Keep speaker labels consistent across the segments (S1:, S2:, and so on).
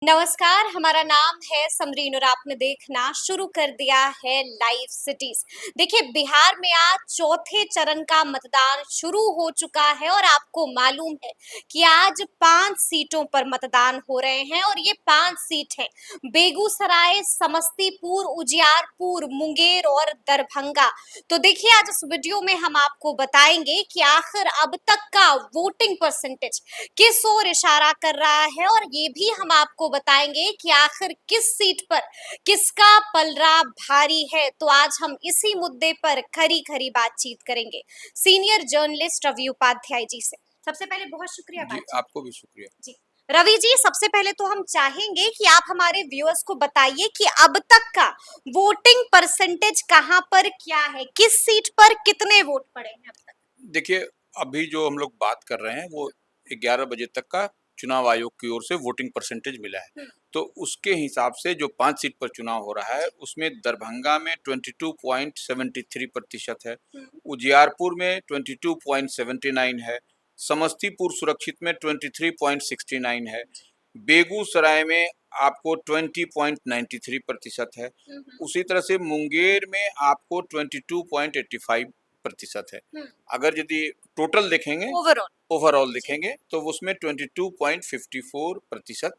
S1: नमस्कार, हमारा नाम है समरीन और आपने देखना शुरू कर दिया है लाइव सिटीज। देखिए, बिहार में आज चौथे चरण का मतदान शुरू हो चुका है और आपको मालूम है कि आज 5 सीटों पर मतदान हो रहे हैं और ये 5 सीट हैं बेगूसराय, समस्तीपुर, उजियारपुर, मुंगेर और दरभंगा। तो देखिए, आज इस वीडियो में हम आपको बताएंगे कि आखिर अब तक का वोटिंग परसेंटेज किस ओर इशारा कर रहा है और ये भी हम आपको बताएंगे कि आखिर किस सीट पर किसका पलड़ा भारी है। तो आज हम इसी मुद्दे पर खरी खरी बातचीत करेंगे सीनियर जर्नलिस्ट रवि उपाध्याय जी से। सबसे पहले बहुत शुक्रिया
S2: जी, आपको भी शुक्रिया
S1: जी। रवि जी, सबसे पहले तो हम चाहेंगे कि आप हमारे व्यूअर्स को बताइए कि अब तक का वोटिंग परसेंटेज कहां पर क्या है, किस सीट पर कितने वोट पड़े हैं अब तक।
S2: देखिए, अभी जो हम लोग बात कर रहे हैं वो 11 बजे तक का चुनाव आयोग की ओर से वोटिंग परसेंटेज मिला है। तो उसके हिसाब से जो 5 सीट पर चुनाव हो रहा है उसमें दरभंगा में 22.73% है, उजियारपुर में 22.79 है, समस्तीपुर सुरक्षित में 23.69 है, बेगूसराय में आपको 20.93% है, उसी तरह से मुंगेर में आपको 22.85% है। अगर यदि टोटल देखेंगे, ओवरऑल देखेंगे तो उसमें 22.54%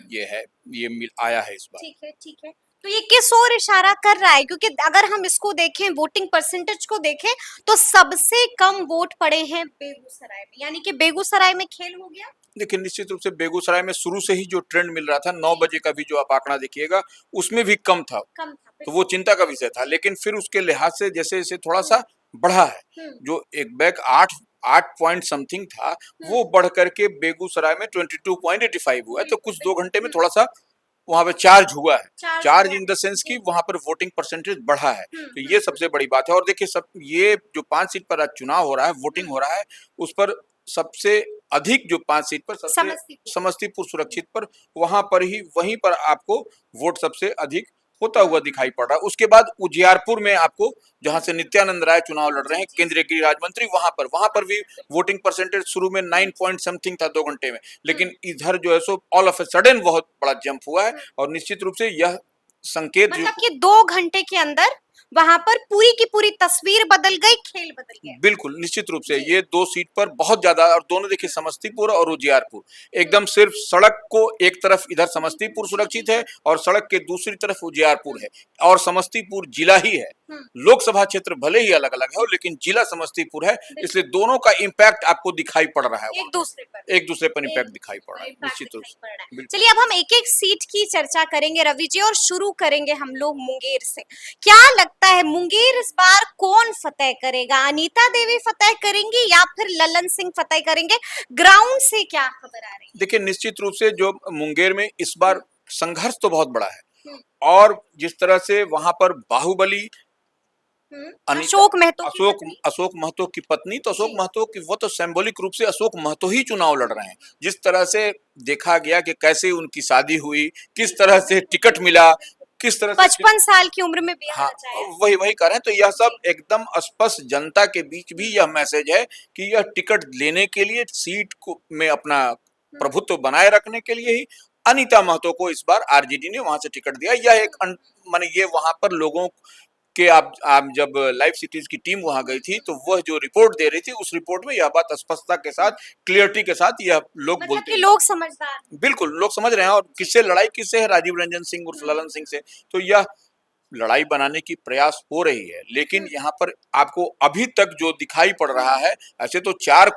S2: ये है, ये मिल आया है इस बार।
S1: ठीक है, ठीक है। तो ये किस ओर इशारा कर रहा है, क्योंकि अगर हम इसको देखें, वोटिंग परसेंटेज को देखें, तो सबसे कम वोट पड़े हैं बेगूसराय में, यानी कि बेगूसराय में खेल हो गया।
S2: देखिए, निश्चित रूप से बेगूसराय में शुरू से ही जो ट्रेंड मिल रहा था, 9 बजे का भी जो आप आंकड़ा देखिएगा उसमें भी कम था, तो वो चिंता का विषय था। लेकिन फिर उसके लिहाज से जैसे जैसे थोड़ा सा बढ़ा है, जो एक बैग 8 पॉइंट समथिंग था वो बढ़ करके बेगूसराय में 22.85 हुआ है। तो कुछ 2 घंटे में थोड़ा सा वहां पे चार्ज हुआ है, चार्ज इन द सेंस की वहां पर वोटिंग परसेंटेज बढ़ा है। तो ये सबसे बड़ी बात है। और देखिए, सब ये जो 5 सीट पर आज चुनाव हो रहा है, वोटिंग हो रहा है, उस पर सबसे अधिक जो 5 सीट पर सबसे समस्तीपुर सुरक्षित पर, वहां पर ही वहीं पर आपको वोट सबसे अधिक होता हुआ दिखाई पड़ रहा है। उसके बाद उजियारपुर में आपको, जहां से नित्यानंद राय चुनाव लड़ रहे हैं, केंद्रीय गृह राज्य मंत्री, वहां पर भी वोटिंग परसेंटेज शुरू में 9 पॉइंट समथिंग था 2 घंटे में, लेकिन इधर जो है so all of a sudden बहुत बड़ा जंप हुआ है। और निश्चित रूप से यह संकेत,
S1: मतलब कि 2 घंटे के अंदर वहां पर पूरी की पूरी तस्वीर बदल गई, खेल बदल गया।
S2: बिल्कुल निश्चित रूप से ये 2 सीट पर बहुत ज्यादा, और दोनों देखिए समस्तीपुर और उजियारपुर, एकदम सिर्फ सड़क को एक तरफ इधर समस्तीपुर सुरक्षित है और सड़क के दूसरी तरफ उजियारपुर है, और समस्तीपुर जिला ही है। लोकसभा क्षेत्र भले ही अलग अलग है लेकिन जिला समस्तीपुर है, इसलिए दोनों का इम्पैक्ट आपको दिखाई पड़ रहा है, एक दूसरे पर इम्पैक्ट दिखाई पड़ रहा है निश्चित रूप से।
S1: चलिए, अब हम एक एक सीट की चर्चा करेंगे रवि जी, और शुरू करेंगे हम लोग मुंगेर से। क्या लगता है, मुंगेर इस बार कौन फतेह करेगा? अनीता देवी फतेह करेंगी या फिर ललन सिंह फतेह करेंगे? ग्राउंड से क्या खबर आ रही है?
S2: देखिए, निश्चित रूप से जो मुंगेर में इस बार संघर्ष तो बहुत बड़ा है, और जिस तरह से वहां पर बाहुबली
S1: अशोक
S2: महतो की पत्नी, तो अशोक महतो की वो तो सिंबॉलिक रूप से अशोक महतो ही चुनाव लड़ रहे हैं। जिस तरह से देखा गया कि कैसे उनकी शादी हुई, किस तरह से टिकट मिला, किस तरह से
S1: 55 साल की उम्र में भी,
S2: हाँ, वही कर रहे हैं। तो यह सब एकदम स्पष्ट जनता के बीच भी यह मैसेज है कि यह टिकट लेने के लिए, सीट को में अपना प्रभुत्व बनाए रखने के लिए ही अनीता महतो को इस बार आरजेडी ने वहां से टिकट दिया। यह एक माने ये वहां पर लोगों कि आप जब लाइव सिटीज की टीम वहां गई थी तो वह जो रिपोर्ट दे रही थी, उस रिपोर्ट में यह बात स्पष्टता के साथ, क्लियरिटी के साथ यह लोग
S1: मतलब
S2: बोलते हैं।
S1: लोग समझदार,
S2: बिल्कुल लोग समझ रहे हैं। और किससे लड़ाई किससे है? राजीव रंजन सिंह उर्फ ललन सिंह से। तो यह लड़ाई बनाने की प्रयास हो रही है, लेकिन यहाँ पर आपको अभी तक जो दिखाई पड़ रहा है, ऐसे तो 4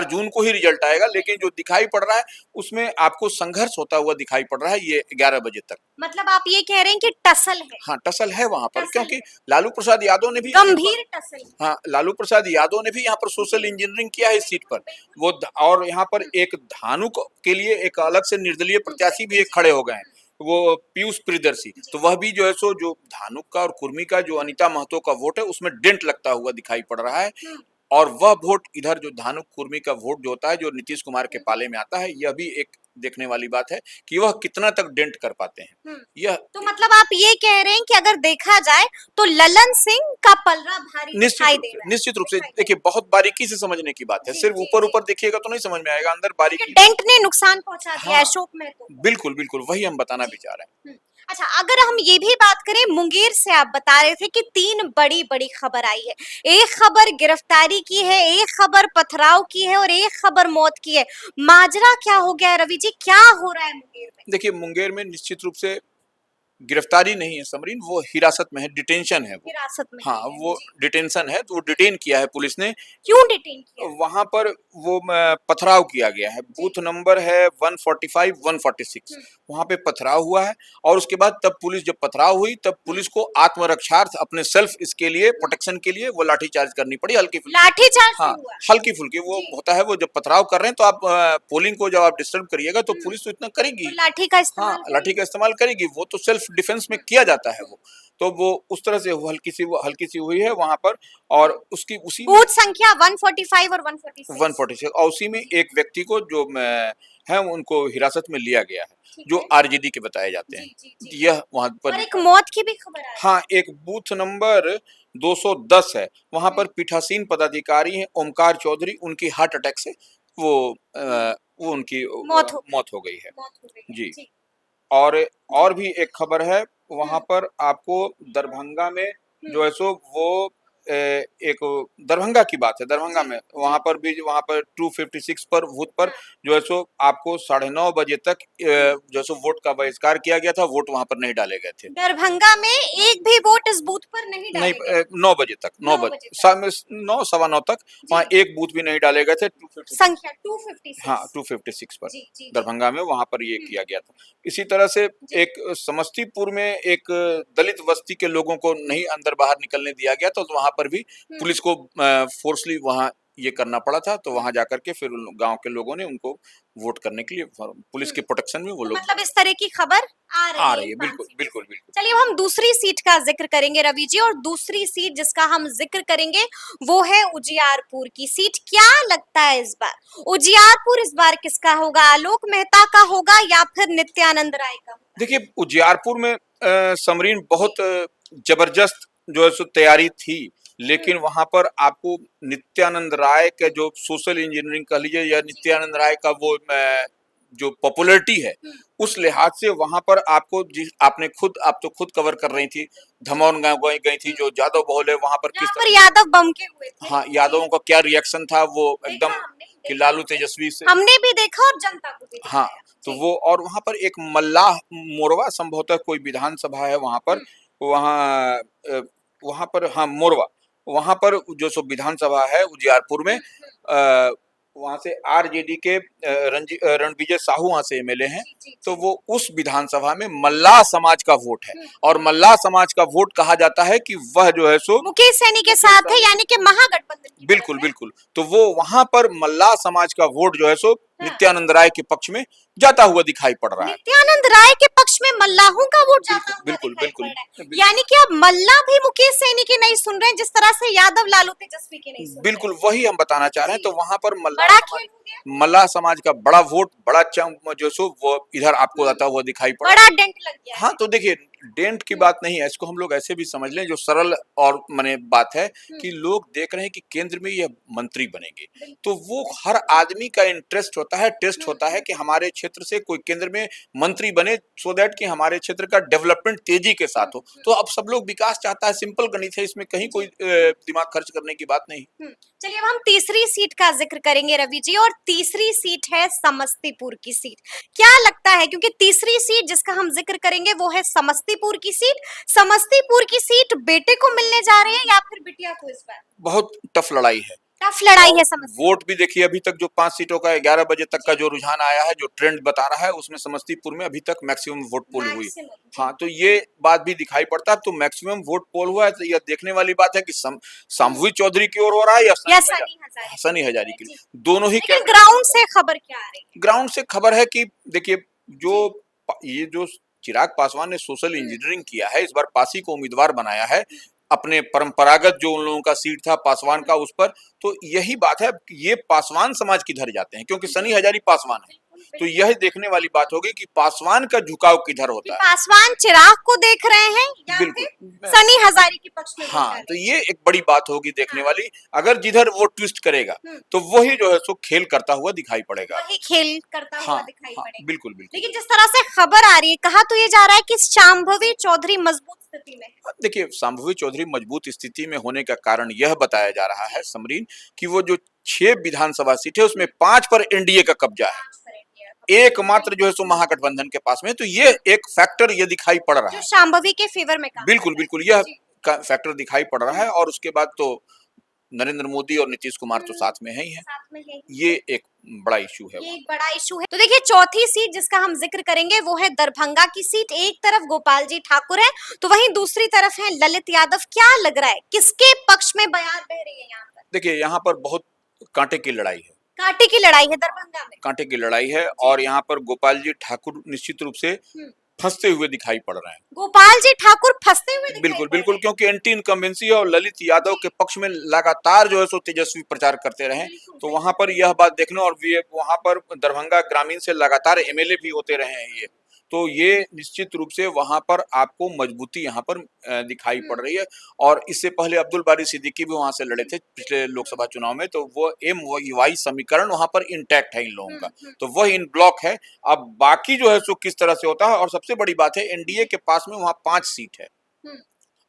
S2: जून को ही रिजल्ट आएगा, लेकिन जो दिखाई पड़ रहा है उसमें आपको संघर्ष होता हुआ दिखाई पड़ रहा है ये 11 बजे तक।
S1: मतलब आप ये कह रहे हैं कि टसल है?
S2: हाँ, टसल है वहां पर, क्योंकि लालू प्रसाद यादव ने भी
S1: गंभीर टसल।
S2: हाँ, लालू प्रसाद यादव ने भी यहाँ पर सोशल इंजीनियरिंग किया है इस सीट पर। वो और यहाँ पर एक धानुक के लिए एक अलग से निर्दलीय प्रत्याशी भी एक खड़े हो गए हैं, वो पीयूष प्रियदर्शी। तो वह भी जो है सो, जो धानुक का और कुर्मी का जो अनीता महतो का वोट है उसमें डेंट लगता हुआ दिखाई पड़ रहा है। और वह वोट इधर जो धानुक कुर्मी का वोट जो होता है, जो नीतीश कुमार के पाले में आता है, यह भी एक देखने वाली बात है कि वह कितना तक डेंट कर पाते हैं। यह
S1: तो मतलब आप ये कह रहे हैं कि अगर देखा जाए तो ललन सिंह का पलड़ा भारी दिखाई दे रहा है।
S2: निश्चित रूप से देखिए, बहुत बारीकी से समझने की बात है। सिर्फ ऊपर ऊपर देखिएगा तो नहीं समझ में आएगा, अंदर बारीकी।
S1: डेंट ने नुकसान पहुंचा दिया है
S2: हाँ,
S1: अशोक महतो को।
S2: बिल्कुल बिल्कुल वही हम बताना भी चाह रहे हैं।
S1: अच्छा, अगर हम ये भी बात करें, मुंगेर से आप बता रहे थे कि 3 बड़ी बड़ी खबर आई है। एक खबर गिरफ्तारी की है, एक खबर पथराव की है और एक खबर मौत की है। माजरा क्या हो गया है रवि जी, क्या हो रहा है मुंगेर में?
S2: देखिए, मुंगेर में निश्चित रूप से गिरफ्तारी नहीं है समरीन, वो हिरासत में है, डिटेंशन है वो।
S1: हिरासत में
S2: हाँ,
S1: है,
S2: वो
S1: जी।
S2: डिटेंशन है, तो वो डिटेन किया है पुलिस ने।
S1: क्यों डिटेन किया?
S2: वहां पर वो पथराव किया गया है। बूथ नंबर है 145 146, वहां पे पथराव हुआ है। और उसके बाद तब पुलिस, जब पथराव हुई तब पुलिस को आत्मरक्षार्थ, अपने सेल्फ इसके लिए, प्रोटेक्शन के लिए वो लाठीचार्ज करनी पड़ी, हल्की फुल्की।
S1: लाठीचार्ज
S2: हाँ,
S1: हुआ?
S2: हल्की फुल्की वो होता है। वो जब पथराव कर रहे हैं तो आप पोलिंग को जब आप डिस्टर्ब करिएगा तो पुलिस तो इतना करेगी,
S1: तो लाठी का
S2: हाँ,
S1: इस्तेमाल
S2: लाठी का इस्तेमाल करेगी। वो तो सेल्फ डिफेंस में किया जाता है वो। तो वो उस तरह से वो हल्की सी हुई है वहां पर। और उसकी उसी में
S1: बूथ संख्या 145 और 146।
S2: 146, और उसी में एक व्यक्ति को जो है उनको हिरासत में लिया गया है, जो आरजेडी के बताए जाते हैं। यह वहां पर
S1: और एक मौत की भी खबर आई।
S2: हाँ, एक बूथ नंबर 210 है, वहां पर पीठासीन पदाधिकारी हैं ओमकार चौधरी, उनकी हार्ट अटैक से वो उनकी मौत हो गई है। जी। और भी एक खबर है, वहां पर आपको दरभंगा में जो है सो वो एक दरभंगा की बात है, दरभंगा में वहां पर भी, वहां पर 256 पर बूथ पर जो है सो आपको 9:30 बजे तक जो है सो वोट का बहिष्कार किया गया था। वोट वहां पर नहीं डाले गए थे।
S1: दरभंगा में एक भी वोट इस बूथ पर नहीं डाले
S2: नहीं,
S1: गए।
S2: 9 बजे तक, 9 बजे, 9 सवा 9 तक वहाँ एक बूथ भी नहीं डाले गए थे।
S1: संख्या 256।
S2: हाँ, 256 पर
S1: जी।
S2: दरभंगा में वहां पर ये किया गया था। इसी तरह से एक समस्तीपुर में एक दलित बस्ती के लोगों को नहीं अंदर बाहर निकलने दिया गया, तो वहां पर भी पुलिस को फोर्सली वहां ये करना पड़ा था। तो वहां जाकर के फिर उन गांव के लोगों ने उनको वोट करने के लिए, पुलिस के प्रोटेक्शन में वो लोग,
S1: मतलब इस तरह की खबर आ रही है।
S2: बिल्कुल बिल्कुल बिल्कुल।
S1: चलिए, अब हम दूसरी सीट का जिक्र करेंगे रवि जी, और दूसरी सीट जिसका हम जिक्र करेंगे वो है उजियारपुर की सीट। क्या लगता है इस बार उजियारपुर इस बार किसका होगा? आलोक मेहता का होगा या फिर नित्यानंद राय का होगा?
S2: देखिए, उजियारपुर में समरीन बहुत जबरदस्त जो है सो तैयारी थी, लेकिन वहां पर आपको नित्यानंद राय के जो सोशल इंजीनियरिंग कह लीजिए, या नित्यानंद राय का वो जो पॉपुलैरिटी है, उस लिहाज से वहां पर आपको, आप तो खुद कवर कर रही थी, धमौन गांव गई थी, जो यादव बहुल है, वहां पर किस
S1: पर यादव बम के हुए थे।
S2: हाँ, यादवों का क्या रिएक्शन था, वो एकदम कि लालू तेजस्वी से
S1: हमने भी देखा और जनता को भी
S2: हाँ। तो वो, और वहां पर एक मल्लाह मोरवा, संभवतः कोई विधानसभा है वहां पर, वहां पर हाँ, मोरवा, वहां पर जो सो विधानसभा है उजियारपुर में, वहां से आरजेडी के रणविजय साहू वहां से एमएलए हैं। तो वो उस विधानसभा में मल्लाह समाज का वोट है, और मल्लाह समाज का वोट कहा जाता है कि वह जो है सो
S1: मुकेश सैनी के साथ है, यानी कि महागठबंधन।
S2: बिल्कुल बिल्कुल। तो वो वहां पर मल्लाह समाज का वोट जो है सो नित्यानंद राय के पक्ष में जाता हुआ दिखाई पड़ रहा है।
S1: नित्यानंद राय के पक्ष में मल्लाहों का वोट जाता हुआ
S2: बिल्कुल बिल्कुल,
S1: यानी कि अब मल्ला भी मुकेश सैनी की नहीं सुन रहे हैं, जिस तरह से यादव लालू तेजस्वी की नहीं सुन
S2: बिल्कुल वही हम बताना चाह रहे हैं। तो वहां पर
S1: मल्लाह
S2: समाज का बड़ा वोट, बड़ा जो सो वो इधर आपको आता हुआ दिखाई पड़ा,
S1: बड़ा डेंट लग गया।
S2: हाँ, तो देखिए, डेंट की बात नहीं है, इसको हम लोग ऐसे भी समझ लें, जो सरल और माने बात है कि लोग देख रहे हैं कि केंद्र में यह मंत्री बनेंगे, तो वो हर आदमी का इंटरेस्ट होता है, टेस्ट होता है कि हमारे क्षेत्र से कोई केंद्र में मंत्री बने, सो दैट कि हमारे क्षेत्र का डेवलपमेंट तेजी के साथ हो। तो अब सब लोग विकास चाहता है, सिंपल गणित है, इसमें कहीं कोई दिमाग खर्च करने की बात नहीं।
S1: चलिए, अब हम तीसरी सीट का जिक्र करेंगे रवि जी, और तीसरी सीट है समस्तीपुर की सीट। क्या लगता है, क्योंकि तीसरी सीट जिसका हम जिक्र करेंगे वो है समस्तीपुर की सीट। समस्तीपुर की सीट बेटे को मिलने जा रही है या फिर बिटिया को इस बार?
S2: बहुत टफ लड़ाई है,
S1: टफ लड़ाई है समस्तीपुर।
S2: वोट भी देखिए, अभी तक जो 5 सीटों का 11 बजे तक का जो रुझान आया है, जो ट्रेंड बता रहा है, उसमें समस्तीपुर में अभी तक मैक्सिमम वोट पोल हुई। हाँ, तो ये बात भी दिखाई पड़ता है। तो मैक्सिमम वोट पोल हुआ है, तो यह देखने वाली बात है कि शंभवी चौधरी की ओर हो रहा है या सनी हजारी की, दोनों ही।
S1: ग्राउंड से खबर क्या आ रही है?
S2: ग्राउंड से खबर है कि देखिए, ये जो चिराग पासवान ने सोशल इंजीनियरिंग किया है, इस बार पासी को उम्मीदवार बनाया है, अपने परंपरागत जो उन लोगों का सीट था पासवान का, उस पर, तो यही बात है, ये पासवान समाज किधर जाते हैं, क्योंकि सनी हजारी पासवान है। तो यह देखने वाली बात होगी कि पासवान का झुकाव किधर
S1: कि
S2: होता है।
S1: पासवान चिराग को देख रहे हैं या
S2: बिल्कुल।
S1: फिर सनी हजारे के पक्ष में
S2: हाँ,
S1: वोट
S2: तो ये एक बड़ी बात होगी देखने
S1: हाँ।
S2: वाली। अगर जिधर वो ट्विस्ट करेगा तो वही जो है सो खेल करता हुआ दिखाई पड़ेगा।
S1: वही खेल करता हुआ
S2: हाँ,
S1: दिखाई
S2: हाँ,
S1: पड़ेगा।
S2: बिल्कुल बिल्कुल।
S1: लेकिन जिस तरह से खबर आ रही है, कहा तो ये जा रहा है कि शांभवी चौधरी मजबूत स्थिति में है।
S2: देखिए, शांभवी चौधरी मजबूत स्थिति में होने का कारण यह बताया जा रहा है समरीन, कि वो जो 6 विधानसभा सीट है उसमें 5 पर एनडीए का कब्जा है, एकमात्र जो है सो महागठबंधन के पास में। तो ये एक फैक्टर ये दिखाई पड़ रहा
S1: जो
S2: है।
S1: शांभवी के फेवर में काम
S2: बिल्कुल
S1: कर
S2: बिल्कुल,
S1: रहा
S2: यह
S1: है।
S2: फैक्टर दिखाई पड़ रहा है। और उसके बाद तो नरेंद्र मोदी और नीतीश कुमार तो साथ में है ही है।
S1: साथ में है ही।
S2: ये एक बड़ा इशू है।
S1: ये एक बड़ा इशू है। तो देखिए, चौथी सीट जिसका हम जिक्र करेंगे वो है दरभंगा की सीट। एक तरफ गोपाल जी ठाकुर है तो वहीं दूसरी तरफ है ललित यादव। क्या लग रहा है, किसके पक्ष में बयार बह रही है यहाँ पर?
S2: देखिए, यहाँ पर बहुत कांटे की लड़ाई है।
S1: कांटे की लड़ाई है दरभंगा में।
S2: कांटे की लड़ाई है और यहाँ पर गोपाल जी ठाकुर निश्चित रूप से फंसते हुए दिखाई पड़ रहे हैं।
S1: गोपाल जी ठाकुर फंसते हुए दिखाई
S2: बिल्कुल
S1: पड़
S2: बिल्कुल,
S1: रहे हैं।
S2: क्योंकि एंटी इनकम्बेंसी और ललित यादव के पक्ष में लगातार जो है सो तेजस्वी प्रचार करते रहे। तो वहां पर यह बात देखने, और वहां पर दरभंगा ग्रामीण से लगातार एमएलए भी होते रहे हैं ये। तो ये निश्चित रूप से वहां पर आपको मजबूती यहाँ पर दिखाई पड़ रही है। और इससे पहले अब्दुल बारी सिद्दीकी भी वहां से लड़े थे पिछले लोकसभा चुनाव में। तो वो MY समीकरण वहां पर इंटैक्ट है इन लोगों का, तो वह इन ब्लॉक है। अब बाकी जो है सो किस तरह से होता है। और सबसे बड़ी बात है, एनडीए के पास में वहां 5 सीट है,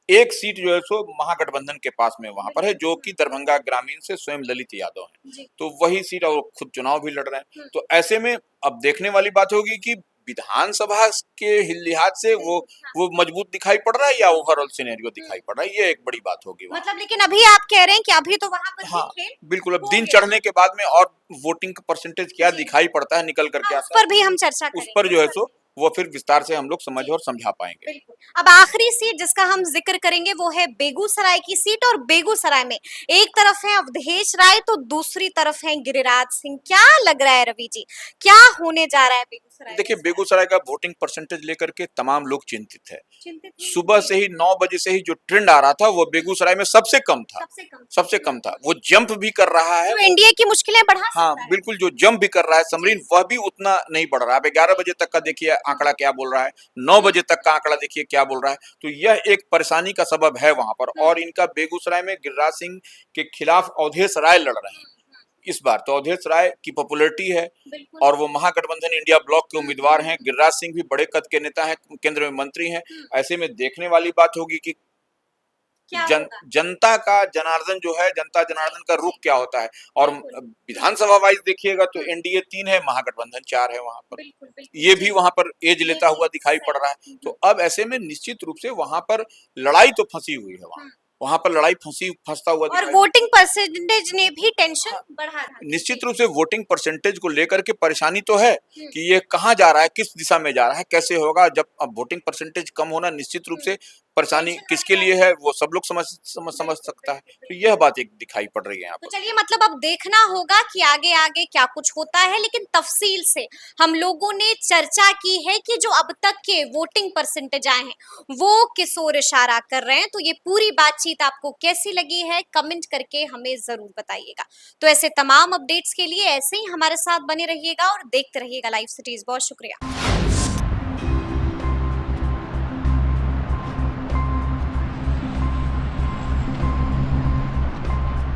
S2: एक सीट जो है सो महागठबंधन के पास में वहां पर है, जो कि दरभंगा ग्रामीण से स्वयं ललित यादव है। तो वही सीट, और खुद चुनाव भी लड़ रहे हैं। तो ऐसे में अब देखने वाली बात होगी कि विधानसभा के लिहाज से वो मजबूत दिखाई पड़ रहा है या ओवरऑल सिनेरियो दिखाई पड़ रहा है, ये एक बड़ी बात होगी वहाँ।
S1: मतलब लेकिन अभी आप कह रहे हैं कि अभी तो वहां पर
S2: हाँ,
S1: खेल
S2: बिल्कुल। अब
S1: हो
S2: दिन
S1: गया।
S2: चढ़ने के बाद में और वोटिंग का परसेंटेज क्या दिखाई पड़ता है निकल करके
S1: हाँ, उस
S2: आता है,
S1: पर भी हम चर्चा
S2: उस
S1: करेंगे।
S2: पर जो है सो वो फिर विस्तार से हम लोग समझ और समझा पाएंगे।
S1: बिल्कुल। अब आखिरी सीट जिसका हम जिक्र करेंगे वो है बेगूसराय की सीट। और बेगूसराय में एक तरफ है अवधेश राय तो दूसरी तरफ है गिरिराज सिंह। क्या लग रहा है रवि जी, क्या होने जा रहा है बेगूसराय?
S2: देखिए, बेगूसराय का वोटिंग परसेंटेज लेकर के तमाम लोग चिंतित है।
S1: चिंतित
S2: सुबह से ही 9 बजे से ही जो ट्रेंड आ रहा था वो बेगूसराय में सबसे कम था, सबसे कम था। वो जंप भी कर रहा है,
S1: तो एनडीए की मुश्किलें बढ़ा
S2: हाँ
S1: सकता है।
S2: बिल्कुल, जो जंप भी कर रहा है समरीन, वह भी उतना नहीं बढ़ रहा है। अब 11 बजे तक का देखिए आंकड़ा क्या बोल रहा है, 9 बजे तक का आंकड़ा देखिए क्या बोल रहा है। तो यह एक परेशानी का सबब है वहां पर। और इनका बेगूसराय में गिरिराज सिंह के खिलाफ अवधेश राय लड़ रहे हैं इस बार। तो अवधेश राय की पॉपुलैरिटी है और वो महागठबंधन इंडिया ब्लॉक के उम्मीदवार हैं। गिरिराज सिंह भी बड़े कद के नेता हैं, केंद्र में मंत्री हैं। ऐसे में देखने वाली बात होगी कि जनता का जनार्दन जो है, जनता जनार्दन का रुख क्या होता है। और विधानसभा वाइज देखिएगा तो एनडीए 3 है, महागठबंधन 4 है वहां पर। ये भी वहां पर एज लेता हुआ दिखाई पड़ रहा है। तो अब ऐसे में निश्चित रूप से वहां पर लड़ाई तो फंसी हुई है, वहां पर लड़ाई फंसता हुआ
S1: और वोटिंग परसेंटेज ने भी टेंशन बढ़ा था।
S2: निश्चित रूप से वोटिंग परसेंटेज को लेकर के परेशानी तो है कि ये कहां जा रहा है, किस दिशा में जा रहा है, कैसे होगा। जब अब वोटिंग परसेंटेज कम होना निश्चित रूप से परेशानी किसके लिए है वो सब लोग समझ सकता है। तो यह बात एक दिखाई पड़ रही है यहाँ
S1: तो
S2: पर।
S1: चलिए, मतलब अब देखना होगा कि आगे आगे क्या कुछ होता है। लेकिन तफसील से हम लोगों ने चर्चा की है कि जो अब तक के वोटिंग परसेंटेज आए हैं वो किस ओर इशारा कर रहे हैं। तो ये पूरी बातचीत आपको कैसी लगी है, कमेंट करके हमें जरूर बताइएगा। तो ऐसे तमाम अपडेट्स के लिए ऐसे ही हमारे साथ बने रहिएगा और देखते रहिएगा लाइव सिटीज। बहुत शुक्रिया।